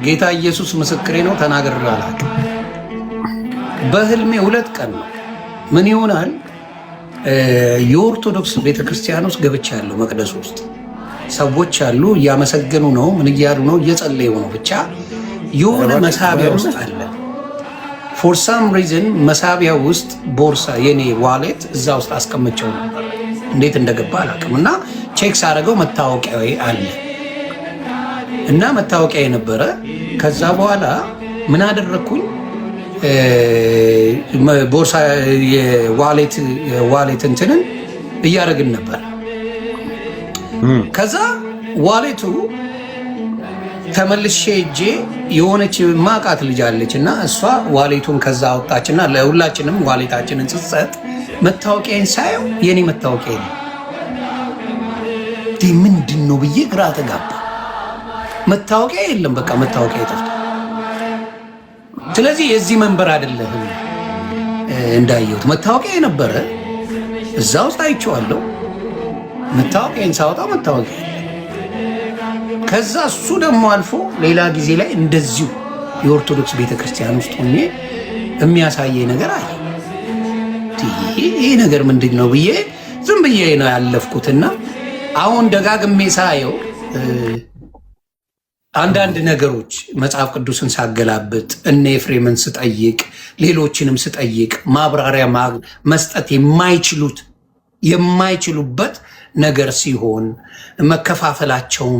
ጌታ ኢየሱስ ምስክሬ ነው፣ ተናግሬው አላውቅም። በህልሜ 2 ቀን ነው። ምን ይሆናል? የኦርቶዶክስ ቤተክርስቲያን ውስጥ ገብቻለሁ። መቅደስ ውስጥ ሰዎች አሉ፣ እያመሰገኑ ነው፣ ምን እያሉ ነው? እየጸለዩ ነው። ብቻ የሆነ መሳቢያ ውስጥ አለ። ፎር ሳም ሪዝን መሳቢያ ውስጥ ቦርሳ፣ የኔ ዋሌት እዛ ውስጥ አስቀምጨው ነበር። እንዴት እንደገባ አላውቅም። እና ቼክ ሳደርገው መታወቂያ አለ እና መታወቂያ የነበረ። ከዛ በኋላ ምን አደረግኩኝ? ቦርሳ የዋሌት እንትንን እያደረግን ነበር። ከዛ ዋሌቱ ተመልሼ እጄ የሆነች ማቃት ልጅ አለች እና እሷ ዋሌቱን ከዛ አወጣችና ለሁላችንም ዋሌታችንን ስትሰጥ መታወቂያን ሳየው የኔ መታወቂያ ነው። ምንድን ነው ብዬ ግራ ተጋባ። መታወቂያ የለም፣ በቃ መታወቂያ ይጠፍታል። ስለዚህ የዚህ መንበር አይደለህም እንዳየሁት መታወቂያ የነበረ እዛ ውስጥ አይቼዋለሁ። መታወቂያን ሳወጣ መታወቂያ ከዛ እሱ ደግሞ አልፎ ሌላ ጊዜ ላይ እንደዚሁ የኦርቶዶክስ ቤተክርስቲያን ውስጥ ሆኜ የሚያሳየኝ ነገር አለ። ይህ ነገር ምንድን ነው ብዬ ዝም ብዬ ነው ያለፍኩትና አሁን ደጋግሜ ሳየው አንዳንድ ነገሮች መጽሐፍ ቅዱስን ሳገላብጥ እነ ኤፍሬምን ስጠይቅ ሌሎችንም ስጠይቅ ማብራሪያ መስጠት የማይችሉበት ነገር ሲሆን መከፋፈላቸውን